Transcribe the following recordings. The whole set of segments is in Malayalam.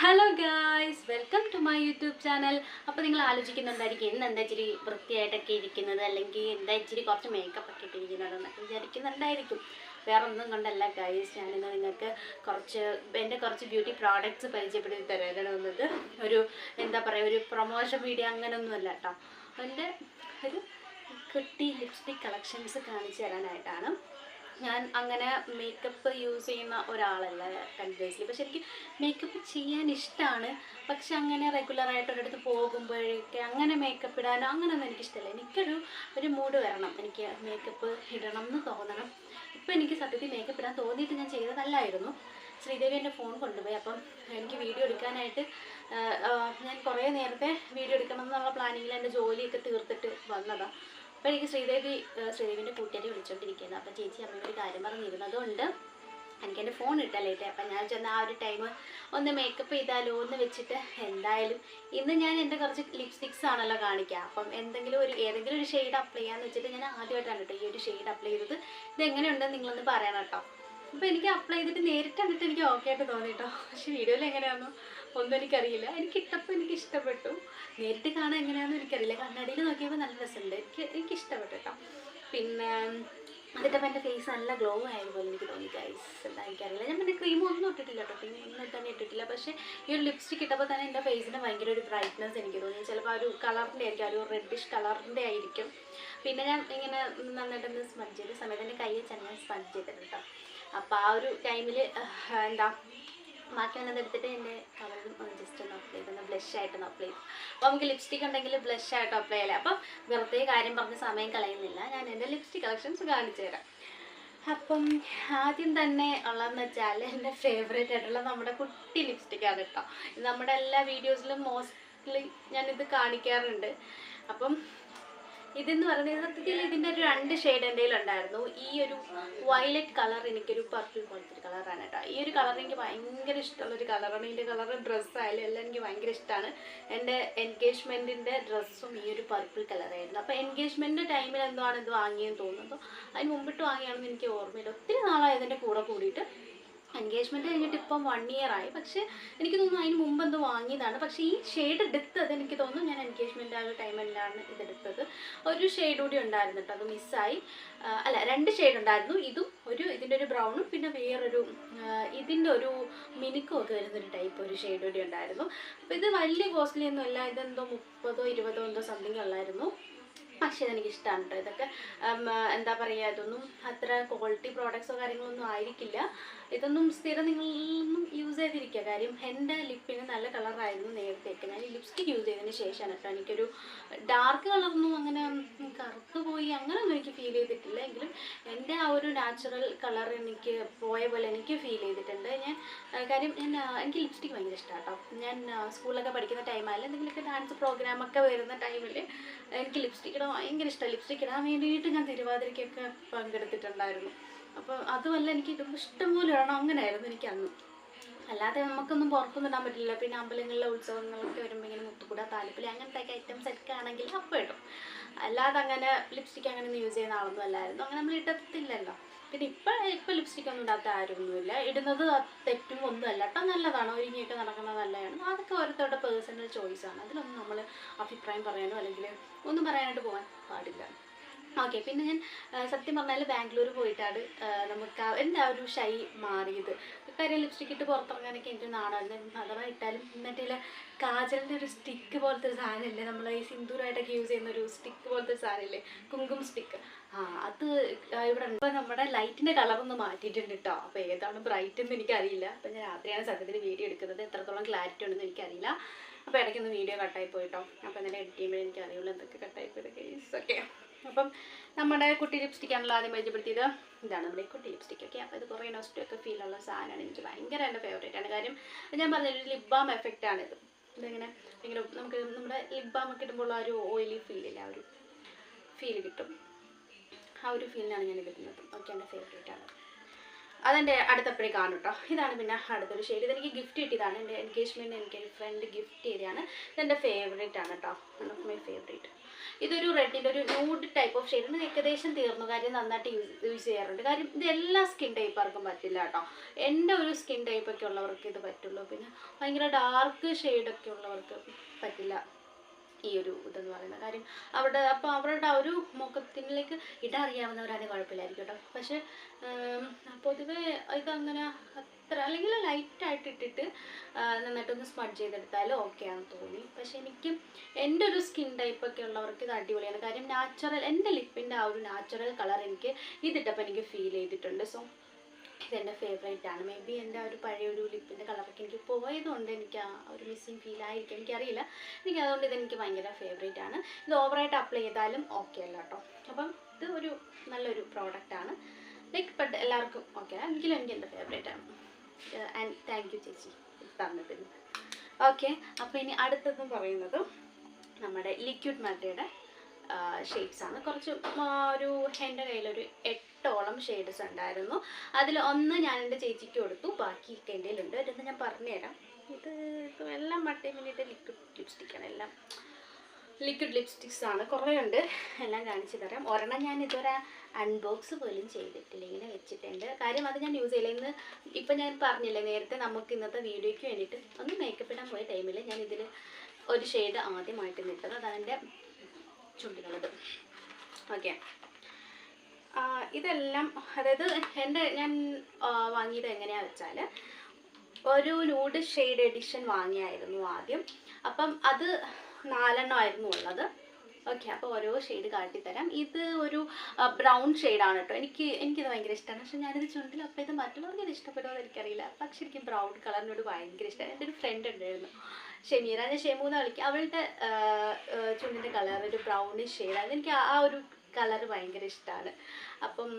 Hello guys, welcome to my YouTube channel. അപ്പോൾ നിങ്ങൾ ആലോചിക്കുന്നുണ്ടായിരിക്കും ഇന്ന് എന്താ ഇച്ചിരി വൃത്തിയായിട്ടൊക്കെ ഇരിക്കുന്നത്, അല്ലെങ്കിൽ എന്താ ഇച്ചിരി കുറച്ച് മേക്കപ്പ് ഒക്കെ ഇട്ടിരിക്കുന്നതെന്നൊക്കെ വിചാരിക്കുന്നുണ്ടായിരിക്കും. വേറെ ഒന്നും കൊണ്ടല്ല ഗായ്സ്, ഞാനിന്ന് നിങ്ങൾക്ക് എൻ്റെ കുറച്ച് ബ്യൂട്ടി പ്രോഡക്റ്റ്സ് പരിചയപ്പെടുത്തി തരാനാണ്. ഒരു എന്താ പറയുക, ഒരു പ്രൊമോഷൻ വീഡിയോ അങ്ങനെയൊന്നുമല്ല കേട്ടോ. എൻ്റെ ഒരു കുട്ടി ലിപ്സ്റ്റിക് കളക്ഷൻസ് കാണിച്ചു തരാനായിട്ടാണ്. ഞാൻ അങ്ങനെ മേക്കപ്പ് യൂസ് ചെയ്യുന്ന ഒരാളല്ല കണ്ടിന്യൂസ്ലി. പക്ഷെ എനിക്ക് മേക്കപ്പ് ചെയ്യാൻ ഇഷ്ടമാണ്. പക്ഷെ അങ്ങനെ റെഗുലറായിട്ട് ഒരിടത്ത് പോകുമ്പോഴേക്ക് അങ്ങനെ മേക്കപ്പ് ഇടാനോ അങ്ങനെയൊന്നും എനിക്കിഷ്ടമല്ല. ഒരു മൂഡ് വരണം, എനിക്ക് മേക്കപ്പ് ഇടണം എന്ന് തോന്നണം. ഇപ്പം എനിക്ക് സത്യത്തിൽ മേക്കപ്പ് ഇടാൻ തോന്നിയിട്ട് ഞാൻ ചെയ്തതല്ലായിരുന്നു. ശ്രീദേവി എൻ്റെ ഫോൺ കൊണ്ടുപോയി. അപ്പം എനിക്ക് വീഡിയോ എടുക്കാനായിട്ട് ഞാൻ കുറേ നേരത്തെ വീഡിയോ എടുക്കണം എന്നുള്ള പ്ലാനിങ്ങിൽ എൻ്റെ ജോലിയൊക്കെ തീർത്തിട്ട് വന്നതാണ്. അപ്പോൾ എനിക്ക് ശ്രീദേവിൻ്റെ കൂട്ടുകാരി വിളിച്ചുകൊണ്ടിരിക്കുകയാണ്. അപ്പം ചേച്ചി അമ്മയുടെ കാര്യം പറഞ്ഞിരുന്നതുകൊണ്ട് എനിക്കെൻ്റെ ഫോൺ ഇട്ടാൽ ലേറ്റ്. അപ്പം ഞാൻ ചെന്ന ആ ഒരു ടൈം ഒന്ന് മേക്കപ്പ് ചെയ്താലോ എന്ന് വെച്ചിട്ട് എന്തായാലും ഇന്ന് ഞാൻ എൻ്റെ കുറച്ച് ലിപ്സ്റ്റിക്സ് ആണല്ലോ കാണിക്കുക. അപ്പം ഏതെങ്കിലും ഒരു ഷെയ്ഡ് അപ്ലൈ ചെയ്യാമെന്ന് വെച്ചിട്ട് ഞാൻ ആദ്യമായിട്ടാണ് കേട്ടോ ഈ ഒരു ഷെയ്ഡ് അപ്ലൈ ചെയ്തത്. ഇത് എങ്ങനെയുണ്ടെന്ന് നിങ്ങളൊന്ന് പറയണം കേട്ടോ. അപ്പോൾ എനിക്ക് അപ്ലൈ ചെയ്തിട്ട് നേരിട്ട് കണ്ടിട്ട് എനിക്ക് ഓക്കെ ആയിട്ട് തോന്നി കേട്ടോ. പക്ഷേ വീഡിയോയിൽ എങ്ങനെയാണെന്നോ ഒന്നും എനിക്കറിയില്ല. എനിക്കിട്ടപ്പോൾ എനിക്ക് ഇഷ്ടപ്പെട്ടു. നേരിട്ട് കാണാൻ എങ്ങനെയാണെന്ന് എനിക്കറിയില്ല. കണ്ണാടിയിൽ നോക്കിയപ്പോൾ നല്ല രസമുണ്ട്. എനിക്ക് ഇഷ്ടപ്പെട്ടു കേട്ടോ. പിന്നെ അതിട്ടപ്പോൾ എൻ്റെ ഫേസ് നല്ല ഗ്ലോ ആയതുപോലെ എനിക്ക് തോന്നി ഗൈസ്. എന്താ എനിക്കറിയില്ല. ഞാൻ പിന്നെ ക്രീമൊന്നും ഇട്ടിട്ടില്ല കേട്ടോ. പിന്നെ ഒന്നും തന്നെ ഇട്ടിട്ടില്ല. പക്ഷേ ഈ ഒരു ലിപ്സ്റ്റിക് ഇട്ടപ്പോൾ തന്നെ എൻ്റെ ഫേസിന് ഭയങ്കര ഒരു ബ്രൈറ്റ്നസ് എനിക്ക് തോന്നി. ചിലപ്പോൾ ആ ഒരു കളറിൻ്റെ ആയിരിക്കും, ഒരു റെഡിഷ് കളറിൻ്റെ ആയിരിക്കും. പിന്നെ ഞാൻ ഇങ്ങനെ നന്നായിട്ടൊന്ന് സ്മജ് ചെയ്ത സമയത്ത് എൻ്റെ കയ്യിൽ ചെന്ന് സ്മജ് ചെയ്തിട്ടുണ്ട് കേട്ടോ. അപ്പോൾ ആ ഒരു ടൈമിൽ ബാക്കി വന്നത് എടുത്തിട്ട് എൻ്റെ കളറും ജസ്റ്റ് ഒന്ന് അപ്ലൈ ചെയ്ത് ബ്ലഷ് ആയിട്ടൊന്ന് അപ്ലൈ ചെയ്തു. അപ്പോൾ നമുക്ക് ലിപ്സ്റ്റിക് ഉണ്ടെങ്കിൽ ബ്ലഷ് ആയിട്ട് അപ്ലൈ ചെയ്യില്ല. അപ്പം വെറുതെ കാര്യം പറഞ്ഞ് സമയം കളയുന്നില്ല, ഞാൻ എൻ്റെ ലിപ്സ്റ്റിക് കളക്ഷൻസ് കാണിച്ചു തരാം. അപ്പം ആദ്യം തന്നെ ഉള്ളതെന്ന് വെച്ചാൽ എൻ്റെ ഫേവറേറ്റ് ആയിട്ടുള്ള നമ്മുടെ കുട്ടി ലിപ്സ്റ്റിക്കാണ് കേട്ടോ. നമ്മുടെ എല്ലാ വീഡിയോസിലും മോസ്റ്റ്ലി ഞാനിത് കാണിക്കാറുണ്ട്. അപ്പം ഇതെന്ന് പറയുന്നത് സത്യത്തിൽ ഇതിൻ്റെ ഒരു 2 ഷെയ്ഡ് എൻ്റെ കയ്യിലുണ്ടായിരുന്നു. ഈ ഒരു വയലറ്റ് കളർ എനിക്കൊരു പർപ്പിൾ പോലത്തെ ഒരു കളറാണ് കേട്ടോ. ഈ ഒരു കളർ എനിക്ക് ഭയങ്കര ഇഷ്ടമുള്ളൊരു കളറാണ്. ഇതിൻ്റെ കളറ് ഡ്രസ്സായാലും എല്ലാം എനിക്ക് ഭയങ്കര ഇഷ്ടമാണ്. എൻ്റെ എൻഗേജ്മെൻറ്റിൻ്റെ ഡ്രസ്സും ഈ ഒരു പർപ്പിൾ കളറായിരുന്നു. അപ്പോൾ എൻഗേജ്മെൻറ്റ് ടൈമിൽ എന്താണ് ഇത് വാങ്ങിയെന്ന് തോന്നുന്നു. അതിന് മുമ്പിട്ട് വാങ്ങിയാണെന്ന് എനിക്ക് ഓർമ്മയില്ല. ഒത്തിരി നാളായി ഇതിൻ്റെ കൂടെ കൂടിയിട്ട്. എൻഗേജ്മെൻറ്റ് കഴിഞ്ഞിട്ട് ഇപ്പം 1 ഇയർ ആയി. പക്ഷേ എനിക്ക് തോന്നുന്നു അതിന് മുമ്പ് എന്തോ വാങ്ങിയതാണ്. പക്ഷേ ഈ ഷെയ്ഡ് എടുത്തത് എനിക്ക് തോന്നുന്നു ഞാൻ എൻഗേജ്മെൻറ്റ് ആ ഒരു ടൈമിലാണ് ഇതെടുത്തത്. ഒരു ഷെയ്ഡ് കൂടി ഉണ്ടായിരുന്നു കേട്ടോ, അത് മിസ്സായി. അല്ല, 2 ഷെയ്ഡ് ഉണ്ടായിരുന്നു. ഇതിൻ്റെ ഒരു ബ്രൗണും പിന്നെ വേറൊരു ഇതിൻ്റെ ഒരു മിനുക്കും ഒക്കെ വരുന്നൊരു ടൈപ്പ് ഒരു ഷെയ്ഡ് കൂടി ഉണ്ടായിരുന്നു. അപ്പോൾ ഇത് വലിയ കോസ്റ്റ്ലി ഒന്നും അല്ല. ഇതെന്തോ 30-20 എന്തോ സംതിങ് ഉള്ളായിരുന്നു. പക്ഷേ ഇതെനിക്ക് ഇഷ്ടമാണ് കേട്ടോ. ഇതൊക്കെ എന്താ പറയുക, ഇതൊന്നും അത്ര ക്വാളിറ്റി പ്രോഡക്ട്സോ കാര്യങ്ങളൊന്നും ആയിരിക്കില്ല. ഇതൊന്നും സ്ഥിരം നിങ്ങളൊന്നും യൂസ് ചെയ്തിരിക്കുക. കാര്യം എൻ്റെ ലിപ്പിന് നല്ല കളറായിരുന്നു നേരത്തേക്ക്. ഞാൻ ഈ ലിപ്സ്റ്റിക് യൂസ് ചെയ്തതിന് ശേഷമാണ് കേട്ടോ എനിക്കൊരു ഡാർക്ക് കളറൊന്നും അങ്ങനെ കറുത്ത് പോയി അങ്ങനെയൊന്നും എനിക്ക് ഫീൽ ചെയ്തിട്ടില്ല. എങ്കിലും എൻ്റെ ആ ഒരു നാച്ചുറൽ കളർ എനിക്ക് പോയ പോലെ എനിക്ക് ഫീൽ ചെയ്തിട്ടുണ്ട്. കാര്യം എനിക്ക് ലിപ്സ്റ്റിക് ഭയങ്കര ഇഷ്ടമാണ് കേട്ടോ. ഞാൻ സ്കൂളിലൊക്കെ പഠിക്കുന്ന ടൈമായാലും എന്തെങ്കിലുമൊക്കെ ഡാൻസ് പ്രോഗ്രാമൊക്കെ വരുന്ന ടൈമിൽ എനിക്ക് ലിപ്സ്റ്റിക് ഇടാൻ ഭയങ്കര ഇഷ്ടമാണ്. ലിപ്സ്റ്റിക് ഇടാൻ വേണ്ടിയിട്ട് ഞാൻ തിരുവാതിരയ്ക്കൊക്കെ പങ്കെടുത്തിട്ടുണ്ടായിരുന്നു. അപ്പോൾ അതുമല്ല, എനിക്ക് ഇടുമ്പോൾ ഇഷ്ടംപോലെ ഇടണം അങ്ങനെയായിരുന്നു എനിക്ക് അന്ന്. അല്ലാതെ നമുക്കൊന്നും പുറത്തൊന്നും ഇടാൻ പറ്റില്ല. പിന്നെ അമ്പലങ്ങളിലെ ഉത്സവങ്ങളൊക്കെ വരുമ്പോൾ ഇങ്ങനെ മുത്തുകൂട, താലിപ്പലി അങ്ങനത്തെ ഐറ്റംസ് ഒക്കെ ആണെങ്കിൽ അപ്പോൾ ഇടും. അല്ലാതെ അങ്ങനെ ലിപ്സ്റ്റിക് അങ്ങനെ യൂസ് ചെയ്യുന്ന ആളൊന്നും അല്ലായിരുന്നു. അങ്ങനെ നമ്മൾ ഇടത്തില്ലല്ലോ. പിന്നെ ഇപ്പം ലിപ്സ്റ്റിക് ഒന്നും ഇടാത്ത ആരൊന്നുമില്ല. ഇടുന്നത് തെറ്റും ഒന്നുമല്ല കേട്ടോ, നല്ലതാണ്. ഒരുങ്ങിയൊക്കെ നടക്കുന്നത് നല്ലതാണ്. അതൊക്കെ ഓരോരുത്തരുടെ പേഴ്സണൽ ചോയ്സാണ്. അതിലൊന്നും നമ്മൾ അഭിപ്രായം പറയാനോ അല്ലെങ്കിൽ ഒന്നും പറയാനായിട്ട് പോകാൻ പാടില്ല. ഓക്കെ. പിന്നെ ഞാൻ സത്യം പറഞ്ഞാൽ ബാംഗ്ലൂർ പോയിട്ടാണ് നമുക്ക് എൻ്റെ ആ ഒരു ഷൈ മാറിയത്. കാര്യം ലിപ്സ്റ്റിക് ഇട്ട് പുറത്തിറങ്ങാനൊക്കെ എനിക്ക് നാടായിരുന്നു. അഥവാ ഇട്ടാലും മറ്റേ കാജലിൻ്റെ ഒരു സ്റ്റിക്ക് പോലത്തെ ഒരു സാധനമില്ലേ, നമ്മൾ ഈ സിന്ദൂരമായിട്ടൊക്കെ യൂസ് ചെയ്യുന്ന ഒരു സ്റ്റിക്ക് പോലത്തെ ഒരു സാധനമില്ലേ, കുങ്കും സ്റ്റിക്ക്. അത് ഇവിടെ ഉണ്ട്. ഇപ്പോൾ നമ്മുടെ ലൈറ്റിൻ്റെ കളറൊന്ന് മാറ്റിയിട്ടുണ്ട് കേട്ടോ. അപ്പോൾ ഏതാണ് ബ്രൈറ്റ് എന്ന് എനിക്കറിയില്ല. അപ്പോൾ ഞാൻ രാത്രിയാണ് സത്യത്തിൽ വീഡിയോ എടുക്കുന്നത്. എത്രത്തോളം ക്ലാരിറ്റി ഉണ്ടെന്ന് എനിക്കറിയില്ല. അപ്പോൾ ഇടയ്ക്കൊന്ന് വീഡിയോ കട്ടായി പോയിട്ടോ. അപ്പോൾ ഇന്നലെ എഡിറ്റ് ചെയ്യുമ്പോൾ എനിക്കറിയുള്ളൂ എന്തൊക്കെ കട്ടായി പോയത് കേസ്. ഓക്കെ. അപ്പം നമ്മുടെ കുട്ടി ലിപ്സ്റ്റിക്കാണല്ലോ ആദ്യം പരിചയപ്പെടുത്തിയത്. ഇതാണ് നമ്മുടെ കുട്ടി ലിപ്സ്റ്റിക്. ഓക്കെ. അപ്പോൾ ഇത് കുറേ നോസ്റ്റൊക്കെ ഫീലുള്ള സാധനമാണ്. എനിക്ക് ഭയങ്കര എൻ്റെ ഫേവറേറ്റ് ആണ്. കാര്യം ഞാൻ പറഞ്ഞൊരു ലിപ് ബാം എഫക്റ്റാണിത്. ഇതിങ്ങനെ നമുക്ക് നമ്മുടെ ലിപ് ബാം ഒക്കെ ഇടുമ്പോൾ ആ ഒരു ഓയിലി ഫീലില്ല, ആ ഒരു ഫീൽ കിട്ടും. ആ ഒരു ഫീലിനാണ് ഞാൻ ഇടുന്നത്. ഓക്കെ. എൻ്റെ ഫേവറേറ്റ് ആണ്. അതെൻ്റെ അടുത്തപ്പോഴേ കാണും കേട്ടോ. ഇതാണ് പിന്നെ അടുത്തൊരു ഷെയ്ഡ്. ഇതെനിക്ക് ഗിഫ്റ്റ് കിട്ടിയതാണ്. എൻ്റെ എൻഗേജ്മെൻറ്റ് എനിക്ക് ഒരു ഫ്രണ്ട് ഗിഫ്റ്റ് ചെയ്തതാണ്. ഇതെൻ്റെ ഫേവറേറ്റ് ആണ് കേട്ടോ. One of my favourite. ഇതൊരു റെഡിൻ്റെ ഒരു ന്യൂഡ് ടൈപ്പ് ഓഫ് ഷെയ്ഡ്. ഇത് ഏകദേശം തീർന്നു. കാര്യം നന്നായിട്ട് യൂസ് ചെയ്യാറുണ്ട്. കാര്യം ഇത് എല്ലാ സ്കിൻ ടൈപ്പർക്കും പറ്റില്ല കേട്ടോ. എൻ്റെ ഒരു സ്കിൻ ടൈപ്പൊക്കെ ഉള്ളവർക്ക് ഇത് പറ്റുള്ളൂ. പിന്നെ ഭയങ്കര ഡാർക്ക് ഷെയ്ഡൊക്കെ ഉള്ളവർക്ക് പറ്റില്ല ഈ ഒരു ഇതെന്ന് പറയുന്ന കാര്യം. അവരുടെ ആ ഒരു മുഖത്തിലേക്ക് ഇടാൻ അറിയാവുന്നവരാണെങ്കിൽ കുഴപ്പമില്ലായിരിക്കും കേട്ടോ. പക്ഷെ പൊതുവെ ഇതങ്ങനെ അത്ര, അല്ലെങ്കിൽ ലൈറ്റായിട്ട് ഇട്ടിട്ട് നന്നായിട്ടൊന്ന് സ്മഡ് ചെയ്തെടുത്താലും ഓക്കെയാണെന്ന് തോന്നി. പക്ഷെ എനിക്ക് എൻ്റെ ഒരു സ്കിൻ ടൈപ്പൊക്കെ ഉള്ളവർക്ക് ഇത് അടിപൊളിയാണ്. കാര്യം നാച്ചുറൽ, എൻ്റെ ലിപ്പിൻ്റെ ആ ഒരു നാച്ചുറൽ കളർ എനിക്ക് ഇതിട്ടപ്പോൾ എനിക്ക് ഫീൽ ചെയ്തിട്ടുണ്ട്. സോ ഇതെൻ്റെ ഫേവറേറ്റ് ആണ്. മേ ബി എൻ്റെ ഒരു പഴയ ഒരു ലിപ്പിൻ്റെ കളറൊക്കെ എനിക്ക് പോയതുകൊണ്ട് എനിക്ക് ആ ഒരു മിസ്സിങ് ഫീൽ ആയിരിക്കും, എനിക്കറിയില്ല. എനിക്ക് അതുകൊണ്ട് ഇതെനിക്ക് ഭയങ്കര ഫേവറേറ്റ് ആണ്. ഇത് ഓവറായിട്ട് അപ്ലൈ ചെയ്താലും ഓക്കെ അല്ല കേട്ടോ. അപ്പം ഇത് ഒരു നല്ലൊരു പ്രോഡക്റ്റാണ്. ലൈക്ക് ബട്ട് എല്ലാവർക്കും ഓക്കെ ആണ്. എങ്കിലും എനിക്ക് എൻ്റെ ഫേവറേറ്റ് ആണ്. ആൻഡ് താങ്ക് യു ചേച്ചി തന്നിട്ടുണ്ട്. ഓക്കെ, അപ്പോൾ ഇനി അടുത്തതെന്ന് പറയുന്നത് നമ്മുടെ ലിക്വിഡ് മാറ്റയുടെ ഷെയ്ഡ്സ് ആണ്. കുറച്ച് ഒരു എൻ്റെ കയ്യിലൊരു 8ഓളം ഷെയ്ഡ്സ് ഉണ്ടായിരുന്നു. അതിൽ ഒന്ന് ഞാൻ എൻ്റെ ചേച്ചിക്ക് കൊടുത്തു, ബാക്കി എൻ്റെ കയ്യിലുണ്ട്. ഇതൊന്ന് ഞാൻ പറഞ്ഞുതരാം. ഇത് എല്ലാം മട്ടേ മിനിറ്റ് ലിക്വിഡ് ലിപ്സ്റ്റിക്കാണ്. എല്ലാം ലിക്വിഡ് ലിപ്സ്റ്റിക്സ് ആണ്. കുറേ ഉണ്ട്, എല്ലാം കാണിച്ചു തരാം. ഒരെണ്ണം ഞാൻ ഇതുവരെ അൺബോക്സ് പോലും ചെയ്തിട്ടില്ല, ഇങ്ങനെ വെച്ചിട്ടുണ്ട്. കാര്യം അത് ഞാൻ യൂസ് ചെയ്യില്ല. ഇപ്പം ഞാൻ പറഞ്ഞില്ലേ നേരത്തെ, നമുക്ക് ഇന്നത്തെ വീഡിയോയ്ക്ക് വേണ്ടിയിട്ട് ഒന്ന് മേക്കപ്പ് ഇടാൻ പോയ ടൈമിൽ ഞാൻ ഇതിൽ ഒരു ഷെയ്ഡ് ആദ്യമായിട്ട് നിട്ടത്. അതാണ് എൻ്റെ ചുണ്ടിലുള്ളത്. ഓക്കെ, ഇതെല്ലാം അതായത് ഞാൻ വാങ്ങിയത് എങ്ങനെയാണെന്ന് വെച്ചാൽ ഒരു ന്യൂഡ് ഷെയ്ഡ് എഡിഷൻ വാങ്ങിയായിരുന്നു ആദ്യം. അപ്പം അത് 4 എണ്ണമായിരുന്നു ഉള്ളത്. ഓക്കെ, അപ്പോൾ ഓരോ ഷെയ്ഡ് കാട്ടിത്തരാം. ഇത് ഒരു ബ്രൗൺ ഷെയ്ഡാണ് കേട്ടോ. എനിക്കിത് ഭയങ്കര ഇഷ്ടമാണ്. പക്ഷേ ഞാനിത് ചുണ്ടിൽ അപ്പോൾ ഇത് മറ്റുള്ളവർക്ക് ഇത് ഇഷ്ടപ്പെടുമോ എന്ന് എനിക്കറിയില്ല. പക്ഷെ എനിക്ക് ബ്രൗൺ കളറിനോട് ഭയങ്കര ഇഷ്ടമാണ്. എൻ്റെ ഒരു ഫ്രണ്ട് ഉണ്ടായിരുന്നു, ഷെമീറ, ഞാൻ ഷെമൂന്ന് വിളിക്കുക. അവളുടെ ചുണ്ടിൻ്റെ കളർ ഒരു ബ്രൗണിഷ് ഷെയ്ഡാണ്. എനിക്ക് ആ ഒരു കളർ ഭയങ്കര ഇഷ്ടമാണ്. അപ്പം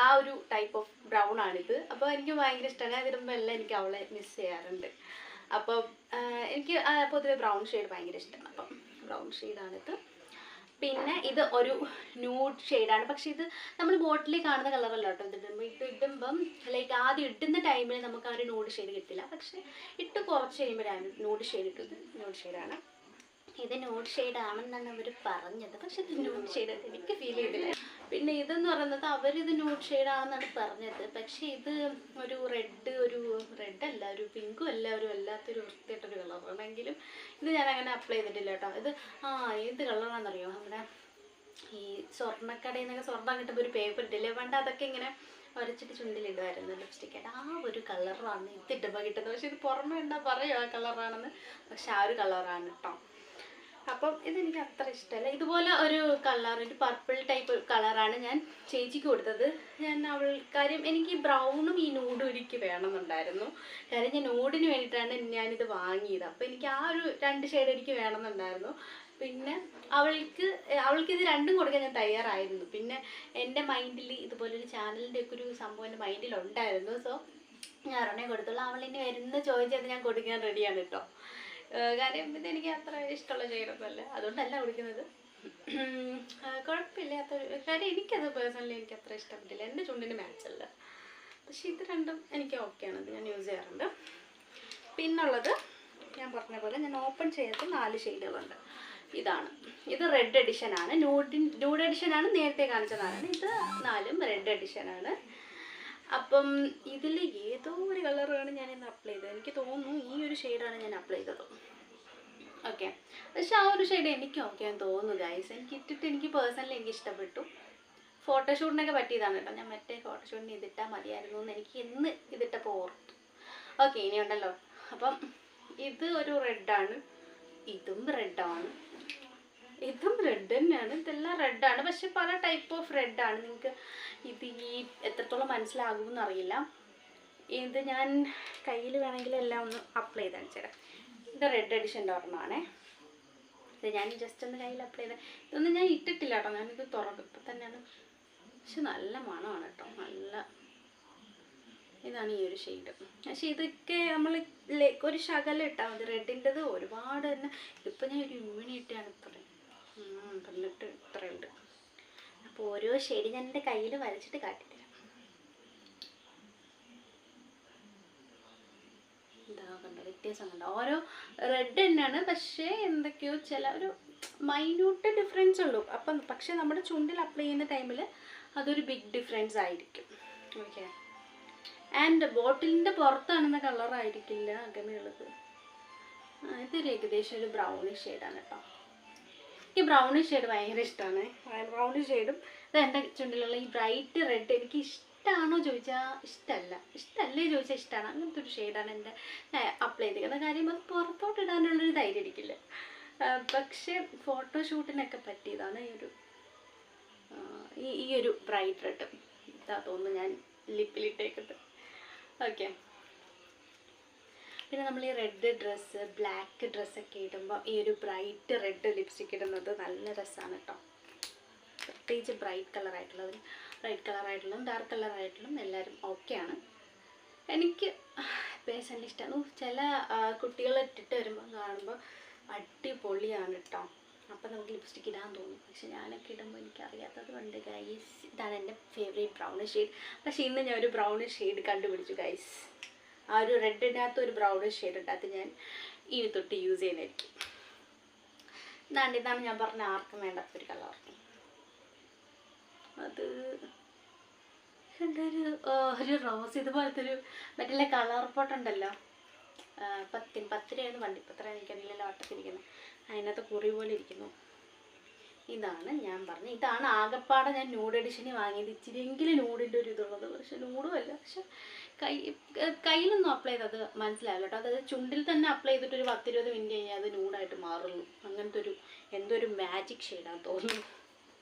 ആ ഒരു ടൈപ്പ് ഓഫ് ബ്രൗൺ ആണിത്. അപ്പോൾ എനിക്ക് ഭയങ്കര ഇഷ്ടമാണ്. അതിടുമ്പോൾ എല്ലാം എനിക്ക് അവളെ മിസ് ചെയ്യാറുണ്ട്. അപ്പം എനിക്ക് പൊതുവെ ബ്രൗൺ ഷെയ്ഡ് ഭയങ്കര ഇഷ്ടമാണ്. അപ്പം ബ്രൗൺ ഷെയ്ഡാണിത്. പിന്നെ ഇത് ഒരു ന്യൂഡ് ഷെയ്ഡാണ്. പക്ഷേ ഇത് നമ്മൾ ബോട്ടിലിൽ കാണുന്ന കളറല്ല കേട്ടോ. ഇടുമ്പം ലൈക്ക് ആദ്യം ഇടുന്ന ടൈമിൽ നമുക്ക് ആ ഒരു ന്യൂഡ് ഷെയ്ഡ് കിട്ടില്ല. പക്ഷേ ഇട്ട് കുറച്ച് കഴിയുമ്പോഴാണ് ന്യൂഡ് ഷെയ്ഡ് ഇട്ടത്. ന്യൂഡ് ഷെയ്ഡാണ് ഇത്. ന്യൂഡ് ഷെയ്ഡ് ആണെന്നാണ് അവർ പറഞ്ഞത്, പക്ഷെ ഇത് ന്യൂഡ് ഷെയ്ഡ് എനിക്ക് ഫീൽ ചെയ്തില്ല. പിന്നെ ഇതെന്ന് പറയുന്നത് അവരിത് ന്യൂഡ് ഷെയ്ഡ് ആണെന്നാണ് പറഞ്ഞത്. പക്ഷേ ഇത് ഒരു റെഡല്ല, ഒരു പിങ്കും അല്ല, ഒരു വല്ലാത്തൊരു വൃത്തിയായിട്ടൊരു കളറാണെങ്കിലും ഇത് ഞാൻ അങ്ങനെ അപ്ലൈ ചെയ്തിട്ടില്ല കേട്ടോ. ഇത് ഏത് കളറാണെന്നറിയോ? നമ്മുടെ ഈ സ്വർണ്ണക്കടയിൽ നിന്നൊക്കെ സ്വർണ്ണം കിട്ടുമ്പോൾ ഒരു പേപ്പർ ഇട്ടില്ലേ പണ്ട്, അതൊക്കെ ഇങ്ങനെ വരച്ചിട്ട് ചുണ്ടിലിടുമായിരുന്നു ലിപ്സ്റ്റിക്കായിട്ട്. ആ ഒരു കളറാണ് ഇതിട്ടുമ്പോൾ കിട്ടുന്നത്. പക്ഷെ ഇത് പുറമെ എന്താ പറയുക ആ കളറാണെന്ന്, പക്ഷെ ആ ഒരു കളറാണ് കേട്ടോ. അപ്പം ഇതെനിക്ക് അത്ര ഇഷ്ടമല്ല. ഇതുപോലെ ഒരു കളർ, ഒരു പർപ്പിൾ ടൈപ്പ് കളറാണ് ഞാൻ ചേച്ചിക്ക് കൊടുത്തത്. കാര്യം എനിക്ക് ബ്രൗണും ഈ നൂഡും എനിക്ക് വേണമെന്നുണ്ടായിരുന്നു. കാര്യം ഞാൻ നൂഡിന് വേണ്ടിയിട്ടാണ് ഞാനിത് വാങ്ങിയത്. അപ്പോൾ എനിക്ക് ആ ഒരു 2 ഷെയ്ഡ് എനിക്ക് വേണമെന്നുണ്ടായിരുന്നു. പിന്നെ അവൾക്ക് ഇത് രണ്ടും കൊടുക്കാൻ ഞാൻ തയ്യാറായിരുന്നു. പിന്നെ എൻ്റെ മൈൻഡിൽ ഇതുപോലൊരു ചാനലിൻ്റെ ഒക്കെ ഒരു സംഭവം എൻ്റെ മൈൻഡിലുണ്ടായിരുന്നു. സോ ഞാൻ ഒരെണ്ണേ കൊടുത്തുള്ളൂ. അവളിനി വരുന്ന ചോദിച്ചത് ഞാൻ കൊടുക്കാൻ റെഡിയാണ് കേട്ടോ. കാര്യം ഇതെനിക്ക് അത്ര ഇഷ്ടമുള്ള ഷെയ്ഡൊന്നുമല്ല, അതുകൊണ്ടല്ല കൊടുക്കുന്നത്. കുഴപ്പമില്ലാത്തൊരു കാര്യം. എനിക്കത് പേഴ്സണലി എനിക്ക് അത്ര ഇഷ്ടപ്പെട്ടില്ല, എൻ്റെ ചുണ്ടിന് മാച്ചല്ല. പക്ഷേ ഇത് രണ്ടും എനിക്ക് ഓക്കെയാണ്, ഇത് ഞാൻ യൂസ് ചെയ്യാറുണ്ട്. പിന്നുള്ളത് ഞാൻ പറഞ്ഞ പോലെ ഞാൻ ഓപ്പൺ ചെയ്യാത്ത 4 ഷെയ്ഡുകളുണ്ട്. ഇത് റെഡ് എഡിഷനാണ്. ന്യൂഡ് എഡിഷനാണ്, നേരത്തെ കാണിച്ചതാണ്. ഇത് 4ഉം റെഡ് എഡിഷനാണ്. അപ്പം ഇതിൽ ഏതോ ഒരു കളറാണ് ഞാനിന്ന് അപ്ലൈ ചെയ്തത്. എനിക്ക് തോന്നുന്നു ഈ ഒരു ഷെയ്ഡാണ് ഞാൻ അപ്ലൈ ചെയ്തത്. ഓക്കെ, പക്ഷെ ആ ഒരു ഷെയ്ഡ് എനിക്ക് ഓക്കെ എന്ന് തോന്നുന്നു ഗൈസ്. എനിക്ക് ഇട്ടിട്ട് എനിക്ക് പേഴ്സണലി എനിക്ക് ഇഷ്ടപ്പെട്ടു. ഫോട്ടോഷൂട്ടിനൊക്കെ പറ്റിയതാണ് കേട്ടോ. ഞാൻ മറ്റേ ഫോട്ടോഷൂട്ടിന് ഇതിട്ടാൽ മതിയായിരുന്നു എന്ന് എനിക്ക് ഇന്ന് ഇതിട്ടപ്പോൾ ഓർത്തു. ഓക്കെ, ഇനിയുണ്ടല്ലോ. അപ്പം ഇത് ഒരു റെഡാണ്, ഇതും റെഡാണ്, ഇതും റെഡ് തന്നെയാണ്. ഇതെല്ലാം റെഡാണ്, പക്ഷെ പല ടൈപ്പ് ഓഫ് റെഡാണ്. നിങ്ങൾക്ക് ഇത് എത്രത്തോളം മനസ്സിലാകുമെന്ന് അറിയില്ല. ഇത് ഞാൻ കയ്യിൽ വേണമെങ്കിൽ എല്ലാം ഒന്ന് അപ്ലൈ ചെയ്ത് കാണിച്ചു തരാം. ഇത് റെഡ് എഡിഷൻ്റെ ഒരെണ്ണമാണേ. ഇത് ഞാൻ ജസ്റ്റ് ഒന്ന് കയ്യിൽ അപ്ലൈ ചെയ്ത്, ഇതൊന്നും ഞാൻ ഇട്ടിട്ടില്ല കേട്ടോ. ഞാനിത് തുറക്കും ഇപ്പം തന്നെയാണ്. പക്ഷെ നല്ല മണമാണ് കേട്ടോ, നല്ല. ഇതാണ് ഈ ഒരു ഷെയ്ഡ്. പക്ഷെ ഇതൊക്കെ നമ്മൾ ഒരു ശകലം ഇട്ടാൽ മതി. റെഡിൻ്റെത് ഒരുപാട് തന്നെ. ഇതിപ്പോൾ ഞാൻ ഒരു ഇമ്മ്യൂണിറ്റിയാണ് പറഞ്ഞിട്ട് ഇത്രയുണ്ട്. അപ്പോൾ ഓരോ ഷെയ്ഡ് ഞാൻ എൻ്റെ കയ്യിൽ വരച്ചിട്ട് കാട്ടിത്തരാം. എന്താ കണ്ടോ വ്യത്യാസം കണ്ടോ? ഓരോ റെഡ് തന്നെയാണ്, പക്ഷേ എന്തൊക്കെയോ ചില ഒരു മൈന്യൂട്ട് ഡിഫറൻസ് ഉള്ളൂ. അപ്പം പക്ഷേ നമ്മുടെ ചുണ്ടിൽ അപ്ലൈ ചെയ്യുന്ന ടൈമിൽ അതൊരു ബിഗ് ഡിഫറൻസ് ആയിരിക്കും. ഓക്കെ, ആൻഡ് ബോട്ടിലിൻ്റെ പുറത്ത് കാണുന്ന കളറായിരിക്കില്ല അകമെയുള്ളത്. ഇതൊരു ഏകദേശം ഒരു ബ്രൗണിഷ് ഷെയ്ഡാണ് കേട്ടോ. ഈ ബ്രൗണിഷ് ഷെയ്ഡ് ഭയങ്കര ഇഷ്ടമാണ്. ബ്രൗണിഷ് ഷെയ്ഡും ഇത് എൻ്റെ ചുണ്ടിലുള്ള ഈ ബ്രൈറ്റ് റെഡ് എനിക്ക് ഇഷ്ടമാണോ ചോദിച്ചാൽ ഇഷ്ടമല്ലേ ചോദിച്ചാൽ ഇഷ്ടമാണ്. അങ്ങനത്തെ ഒരു ഷെയ്ഡാണ് എൻ്റെ അപ്ലൈ ചെയ്തിരിക്കുന്നത്. കാര്യം അത് പുറത്തോട്ട് ഇടാനുള്ളൊരു ധൈര്യം ഇരിക്കില്ല. പക്ഷേ ഫോട്ടോഷൂട്ടിനൊക്കെ പറ്റിയതാണ് ഈ ഒരു ബ്രൈറ്റ് റെഡ്. ഇതാ തോന്നുന്നു ഞാൻ ലിപ്പിലിട്ടേക്കട്ടെ. ഓക്കെ, പിന്നെ നമ്മൾ ഈ റെഡ് ഡ്രസ്സ് ബ്ലാക്ക് ഡ്രസ്സൊക്കെ ഇടുമ്പോൾ ഈ ഒരു ബ്രൈറ്റ് റെഡ് ലിപ്സ്റ്റിക് ഇടുന്നത് നല്ല രസമാണ് കേട്ടോ. പ്രത്യേകിച്ച് ബ്രൈറ്റ് കളറായിട്ടുള്ളതും ഡാർക്ക് കളറായിട്ടുള്ളതും എല്ലാവരും ഓക്കെയാണ്. എനിക്ക് പേഴ്സണലി ഇഷ്ടമാണ്. ചില കുട്ടികൾ ഇട്ടിട്ട് വരുമ്പോൾ കാണുമ്പോൾ അടിപൊളിയാണ് കേട്ടോ. അപ്പം നമുക്ക് ലിപ്സ്റ്റിക് ഇടാൻ തോന്നും. പക്ഷെ ഞാനൊക്കെ ഇടുമ്പോൾ എനിക്കറിയാത്തത് കൊണ്ട് ഗൈസ്, ഇതാണ് എൻ്റെ ഫേവറേറ്റ് ബ്രൗണിഷ് ഷെയ്ഡ്. പക്ഷേ ഇന്ന് ഞാൻ ഒരു ബ്രൗണിഷ് ഷെയ്ഡ് കണ്ടുപിടിച്ചു ഗൈസ്. ആ ഒരു റെഡിനകത്ത് ഒരു ബ്രൗണിഷ് ഷെയ്ഡ് ഉണ്ടാകത്ത് ഞാൻ ഇനി തൊട്ട് യൂസ് ചെയ്യുന്നതായിരിക്കും. ഇതാണ് ഞാൻ പറഞ്ഞ ആർക്കും വേണ്ടാത്തൊരു കളർ. അത് ഒരു റോസ് ഇതുപോലത്തെ ഒരു മറ്റുള്ള കളർ പോട്ടുണ്ടല്ലോ, 10 രൂപയാണ് വണ്ടിപ്പത്ര എനിക്കറിയില്ലല്ലോ, വട്ടത്തിരിക്കുന്നത്. അതിനകത്ത് കുറി പോലെ ഇരിക്കുന്നു. ഇതാണ് ഞാൻ പറഞ്ഞത്. ഇതാണ് ആകപ്പാടെ ഞാൻ നൂഡ് എഡിഷന് വാങ്ങിയത്. ഇച്ചിരിയെങ്കിലും നൂഡിൻ്റെ ഒരു ഇതുള്ളത്. പക്ഷെ നൂഡും അല്ല. പക്ഷെ കയ്യിലൊന്നും അപ്ലൈ ചെയ്തത് മനസ്സിലാവില്ല കേട്ടോ. അതായത് ചുണ്ടിൽ തന്നെ അപ്ലൈ ചെയ്തിട്ട് ഒരു 10-20 മിനിറ്റ് കഴിഞ്ഞാൽ അത് നൂഡായിട്ട് മാറുള്ളൂ. അങ്ങനത്തെ എന്തോ മാജിക് ഷെയ്ഡാന്ന് തോന്നുന്നു.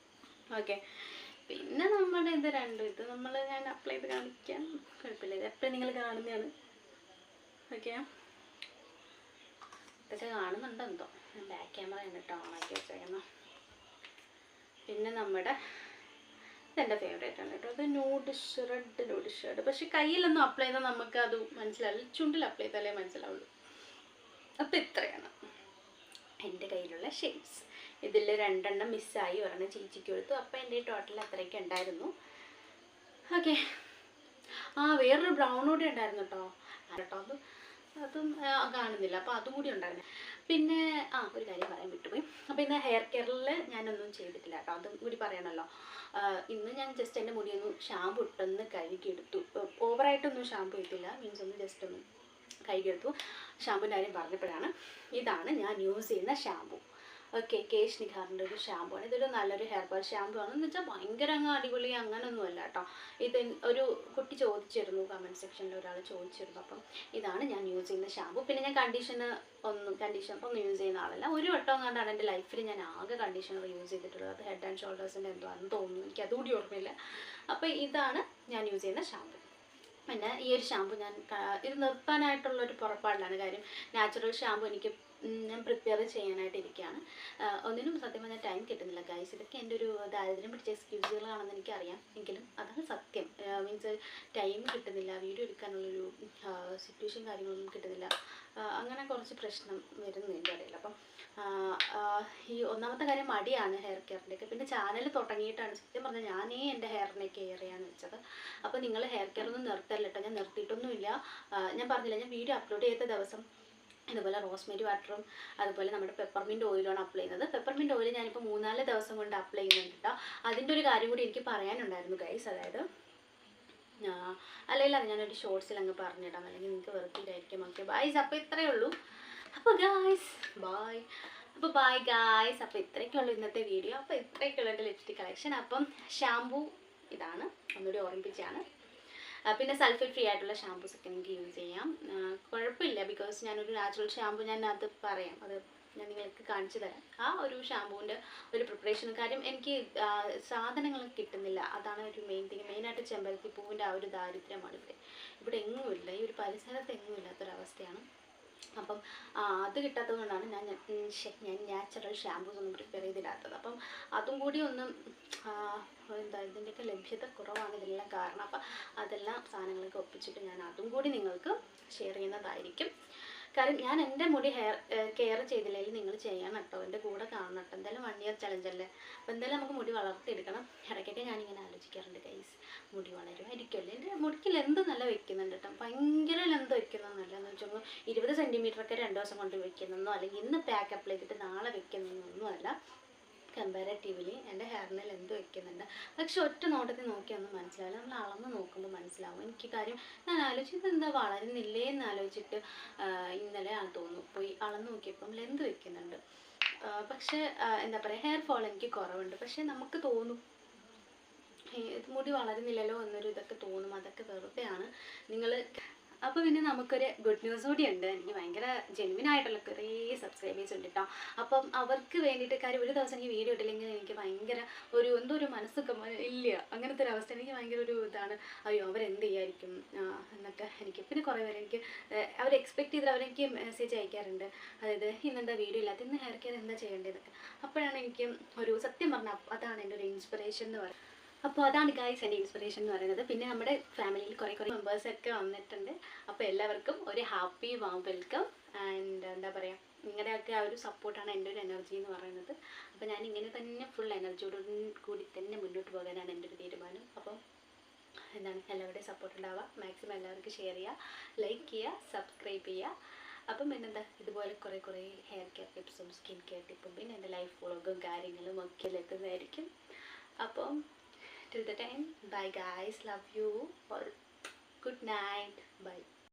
ഓക്കെ, പിന്നെ നമ്മുടെ ഇത് രണ്ടും ഞാൻ അപ്ലൈ ചെയ്ത് കാണിക്കാൻ കുഴപ്പമില്ല. ഇത് എപ്പോഴും നിങ്ങൾ കാണുന്നതാണ്. ഓക്കെ, ഇതൊക്കെ കാണുന്നുണ്ടെന്തോ. ഞാൻ ബാക്ക് ക്യാമറയാണ് കേട്ടോ ഓണാക്കി വെച്ചേക്കുന്നത്. പിന്നെ ഇതെൻ്റെ ഫേവറേറ്റ് ആണ് കേട്ടോ. അത് റെഡ് നൂഡിഷ് ഷെയ്ഡ്. പക്ഷെ കയ്യിലൊന്നും അപ്ലൈ ചെയ്താൽ നമുക്ക് അത് മനസ്സിലാവില്ല. ചുണ്ടിൽ അപ്ലൈ ചെയ്താലേ മനസ്സിലാവുള്ളൂ. അപ്പം ഇത്രയാണ് എൻ്റെ കയ്യിലുള്ള ഷെയ്ഡ്സ്. ഇതിൽ 2 മിസ്സായി, ഒരെണ്ണം ചേച്ചിക്ക് കൊടുത്തു. അപ്പം എൻ്റെ ടോട്ടൽ അത്രയൊക്കെ ഉണ്ടായിരുന്നു. ഓക്കെ, വേറൊരു ബ്രൗൺ കൂടി ഉണ്ടായിരുന്നു കേട്ടോ. അതും കാണുന്നില്ല. അപ്പോൾ അതും കൂടി ഉണ്ടായിരുന്നു. പിന്നെ ഒരു കാര്യം പറയാൻ വിട്ടുപോയി. അപ്പോൾ ഇന്ന് ഹെയർ കെയറിൽ ഞാനൊന്നും ചെയ്തിട്ടില്ല കേട്ടോ. അതും കൂടി പറയണമല്ലോ. ഇന്ന് ഞാൻ ജസ്റ്റ് എൻ്റെ മുടിയൊന്ന് ഷാമ്പു ഇട്ടൊന്ന് കഴുകിയെടുത്തു. ഓവറായിട്ടൊന്നും ഷാമ്പു ചെയ്തില്ല, മീൻസ് ഒന്ന് ജസ്റ്റ് ഒന്ന് കഴുകിയെടുത്തു. ഷാമ്പുവിൻ്റെ കാര്യം പറഞ്ഞപ്പോഴാണ്, ഇതാണ് ഞാൻ യൂസ് ചെയ്യുന്ന ഷാമ്പു. ഓക്കെ, കേശ് നിഖാറിൻ്റെ ഒരു ഷാമ്പു ആണ്. ഇതൊരു നല്ലൊരു ഹെയർ ഫാൾ ഷാമ്പു ആണെന്ന് വെച്ചാൽ ഭയങ്കര അടിപൊളി അങ്ങനെയൊന്നും അല്ല കേട്ടോ. ഇത് ഒരു കുട്ടി ചോദിച്ചിരുന്നു, കമൻറ്റ് സെക്ഷനിൽ ഒരാൾ ചോദിച്ചിരുന്നു. അപ്പം ഇതാണ് ഞാൻ യൂസ് ചെയ്യുന്ന ഷാമ്പു. പിന്നെ ഞാൻ കണ്ടീഷണർ ഒന്നും യൂസ് ചെയ്യുന്ന ആളല്ല. ഒരു വട്ടം കണ്ടാണ് എൻ്റെ ലൈഫിൽ ഞാൻ ആകെ കണ്ടീഷണർ യൂസ് ചെയ്തിട്ടുള്ളത്. അത് ഹെഡ് ആൻഡ് ഷോൾഡേഴ്സിൻ്റെ എന്തോ ആണെന്ന് തോന്നുന്നു, എനിക്ക് അതുകൂടി ഓർമ്മയില്ല. അപ്പോൾ ഇതാണ് ഞാൻ യൂസ് ചെയ്യുന്ന ഷാമ്പു. പിന്നെ ഈ ഒരു ഷാമ്പു ഇത് നിർത്താനായിട്ടുള്ളൊരു പുറപ്പാടിലാണ്. കാര്യം നാച്ചുറൽ ഷാമ്പു ഞാൻ പ്രിപ്പയർ ചെയ്യാനായിട്ട് ഇരിക്കുകയാണ്. ഒന്നിനും സത്യം പറഞ്ഞാൽ ടൈം കിട്ടുന്നില്ല ഗൈസ്. ഇതൊക്കെ എൻ്റെ ഒരു ദാരിദ്ര്യം പിടിച്ച എക്സ്ക്യൂസുകളാണെന്ന് എനിക്കറിയാം. എങ്കിലും അതാണ് സത്യം. മീൻസ് ടൈം കിട്ടുന്നില്ല, വീഡിയോ എടുക്കാനുള്ളൊരു സിറ്റുവേഷൻ കാര്യങ്ങളൊന്നും കിട്ടുന്നില്ല. അങ്ങനെ കുറച്ച് പ്രശ്നം വരുന്നു എൻ്റെ ഇടയിൽ. അപ്പം ഈ ഒന്നാമത്തെ കാര്യം മടിയാണ് ഹെയർ കെയറിൻ്റെയൊക്കെ. പിന്നെ ചാനൽ തുടങ്ങിയിട്ടാണ് സത്യം പറഞ്ഞാൽ ഞാനേ എൻ്റെ ഹെയറിനെ കെയർ ചെയ്യാന്ന് വെച്ചത്. അപ്പോൾ നിങ്ങൾ ഹെയർ കെയർ ഒന്നും നിർത്തല്ല കേട്ടോ. ഞാൻ നിർത്തിയിട്ടൊന്നുമില്ല. ഞാൻ പറഞ്ഞില്ല, ഞാൻ വീഡിയോ അപ്ലോഡ് ചെയ്ത ദിവസം അതുപോലെ റോസ്മേരി വാട്ടറും അതുപോലെ നമ്മുടെ പെപ്പർമിൻറ്റ് ഓയിലാണ് അപ്ലൈ ചെയ്യുന്നത്. പെപ്പർമിൻറ്റ് ഓയിൽ ഞാനിപ്പോൾ 3-4 ദിവസം കൊണ്ട് അപ്ലൈ ചെയ്യുന്നുണ്ട് കേട്ടോ. അതിൻ്റെ ഒരു കാര്യം കൂടി എനിക്ക് പറയാനുണ്ടായിരുന്നു ഗൈസ്. അതായത് അല്ലെങ്കിൽ അത് ഞാനൊരു ഷോർട്സിൽ അങ്ങ് പറഞ്ഞിടാം, അല്ലെങ്കിൽ നിങ്ങൾക്ക് വെറുതെ. ഓക്കെ ബൈസ്, അപ്പോൾ ഇത്രയേ ഉള്ളൂ. അപ്പോൾ ഗായ്സ് ബൈ. അപ്പോൾ ഇത്രയൊക്കെയുള്ളൂ ഇന്നത്തെ വീഡിയോ. അപ്പോൾ ഇത്രയൊക്കെയുള്ള എൻ്റെ ലിപ്സ്റ്റിക് കളക്ഷൻ. അപ്പം ഷാമ്പൂ ഇതാണ്, ഒന്നുകൂടി ഓർമ്മിപ്പിച്ചാണ്. പിന്നെ സൾഫേറ്റ് ഫ്രീ ആയിട്ടുള്ള ഷാമ്പൂസൊക്കെ നിങ്ങൾക്ക് യൂസ് ചെയ്യാം, കുഴപ്പമില്ല. ബിക്കോസ് ഞാനൊരു നാച്ചുറൽ ഷാമ്പൂ അത് പറയാം, അത് ഞാൻ നിങ്ങൾക്ക് കാണിച്ചു തരാം. ആ ഒരു ഷാമ്പൂവിൻ്റെ ഒരു പ്രിപ്പറേഷൻ കാര്യം എനിക്ക് സാധനങ്ങൾ കിട്ടുന്നില്ല. അതാണ് ഒരു മെയിനായിട്ട് ചെമ്പരത്തി പൂവിൻ്റെ ആ ഒരു ദാരിദ്ര്യമാണ് ഇവിടെ എങ്ങുമില്ല. ഈ ഒരു പരിസരത്ത് എങ്ങും ഇല്ലാത്തൊരവസ്ഥയാണ്. അപ്പം അത് കിട്ടാത്തത് കൊണ്ടാണ് ഞാൻ നാച്ചുറൽ ഷാമ്പൂസ് ഒന്നും പ്രിപ്പയർ ചെയ്തിടാത്തത്. അപ്പം അതും കൂടി ഒന്നും ഇതിൻ്റെയൊക്കെ ലഭ്യത കുറവാണ് ഇതിനെല്ലാം കാരണം. അപ്പം അതെല്ലാം സാധനങ്ങളൊക്കെ ഒപ്പിച്ചിട്ട് ഞാൻ അതും കൂടി നിങ്ങൾക്ക് ഷെയർ ചെയ്യുന്നതായിരിക്കും. കാര്യം ഞാൻ എൻ്റെ മുടി കെയർ ചെയ്തില്ലെങ്കിൽ നിങ്ങൾ ചെയ്യണം കേട്ടോ, എൻ്റെ കൂടെ കാണണം കേട്ടോ. എന്തായാലും 1 ഇയർ ചലഞ്ചല്ലേ, അപ്പോൾ എന്തായാലും നമുക്ക് മുടി വളർത്തിയെടുക്കണം. ഇടയ്ക്കൊക്കെ ഞാനിങ്ങനെ ആലോചിക്കാറുണ്ട് ഗൈസ്, മുടി വളരുമായിരിക്കുമല്ലേ. എൻ്റെ മുടിക്ക് ലെന്ത് നല്ല വെക്കുന്നുണ്ട് കേട്ടോ, ഭയങ്കര ലെന്ത് വെക്കുന്നതെന്നല്ല എന്ന് വെച്ചാൽ 20 സെൻറ്റിമീറ്ററൊക്കെ 2 ദിവസം കൊണ്ട് വെക്കുന്നതെന്നോ അല്ലെങ്കിൽ ഇന്ന് പാക്ക് അപ്ലൈ ചെയ്തിട്ട് നാളെ വെക്കുന്നതൊന്നുമല്ല. കമ്പാരറ്റീവ്ലി എൻ്റെ ഹെയറിനിൽ എന്ത് വെക്കുന്നുണ്ട്, പക്ഷെ ഒറ്റ നോട്ടത്തിൽ നോക്കിയൊന്നും മനസ്സിലാവില്ല. നമ്മൾ അളന്ന് നോക്കുമ്പോൾ മനസ്സിലാവും. എനിക്ക് കാര്യം ഞാൻ ആലോചിച്ചത് എന്താ വളരുന്നില്ലേ എന്ന് ആലോചിച്ചിട്ട് ഇന്നലെ തോന്നുന്നു പോയി അളന്ന് നോക്കിയപ്പം ലെന്ത് വെക്കുന്നുണ്ട്. പക്ഷേ എന്താ പറയുക, ഹെയർ ഫോൾ എനിക്ക് കുറവുണ്ട്. പക്ഷെ നമുക്ക് തോന്നും മുടി വളരുന്നില്ലല്ലോ എന്നൊരു ഇതൊക്കെ തോന്നും. അതൊക്കെ വെറുതെയാണ്. നിങ്ങൾ അപ്പോൾ പിന്നെ നമുക്കൊരു ഗുഡ് ന്യൂസ് കൂടി ഉണ്ട്. എനിക്ക് ഭയങ്കര ജെനുവിൻ ആയിട്ടുള്ള കുറേ സബ്സ്ക്രൈബേഴ്സ് ഉണ്ട് കേട്ടോ. അപ്പം അവർക്ക് വേണ്ടിയിട്ട് കാര്യം ഒരു ദിവസം എനിക്ക് വീഡിയോ ഇട്ടില്ലെങ്കിൽ എനിക്ക് ഭയങ്കര എന്തോ ഒരു മനസ്സൊക്കെ ഇല്ല, അങ്ങനത്തെ ഒരു അവസ്ഥ. എനിക്ക് ഭയങ്കര ഒരു ഇതാണ്, അയ്യോ അവരെന്ത് ചെയ്യായിരിക്കും എന്നൊക്കെ. എനിക്ക് പിന്നെ കുറേ പേര് എനിക്ക് അവർ എക്സ്പെക്ട് ചെയ്തിട്ട് അവരെനിക്ക് മെസ്സേജ് അയക്കാറുണ്ട്, അതായത് ഇന്നെന്താ വീഡിയോ ഇല്ലാത്ത, ഇന്ന് ഹെയർ കെയർ എന്താ ചെയ്യേണ്ടതെന്നൊക്കെ. അപ്പോഴാണ് എനിക്ക് ഒരു സത്യം പറഞ്ഞാൽ അതാണ് എൻ്റെ ഒരു ഇൻസ്പിറേഷൻ എന്ന് പറയുന്നത്. അപ്പോൾ അതാണ് ഗായ്സ് എൻ്റെ ഇൻസ്പിറേഷൻ എന്ന് പറയുന്നത്. പിന്നെ നമ്മുടെ ഫാമിലിയിൽ കുറേ മെമ്പേഴ്സൊക്കെ വന്നിട്ടുണ്ട്. അപ്പോൾ എല്ലാവർക്കും ഒരു ഹാപ്പി വാം വെൽക്കം. ആൻഡ് എന്താ പറയുക, നിങ്ങളുടെയൊക്കെ ആ ഒരു സപ്പോർട്ടാണ് എൻ്റെ ഒരു എനർജി എന്ന് പറയുന്നത്. അപ്പോൾ ഞാൻ ഇങ്ങനെ തന്നെ ഫുൾ എനർജിയോട് കൂടി തന്നെ മുന്നോട്ട് പോകാനാണ് എൻ്റെ ഒരു തീരുമാനം. അപ്പം എന്താണ്, എല്ലാവരുടെയും സപ്പോർട്ട് ഉണ്ടാവുക. മാക്സിമം എല്ലാവർക്കും ഷെയർ ചെയ്യുക, ലൈക്ക് ചെയ്യുക, സബ്സ്ക്രൈബ് ചെയ്യുക. അപ്പം പിന്നെന്താ, ഇതുപോലെ കുറേ ഹെയർ കെയർ ടിപ്സും സ്കിൻ കെയർ ടിപ്പും പിന്നെ എൻ്റെ ലൈഫ് വ്ളോഗും കാര്യങ്ങളും ഒക്കെ എത്തുന്നതായിരിക്കും. അപ്പം till the time, bye guys, love you all, good night, bye.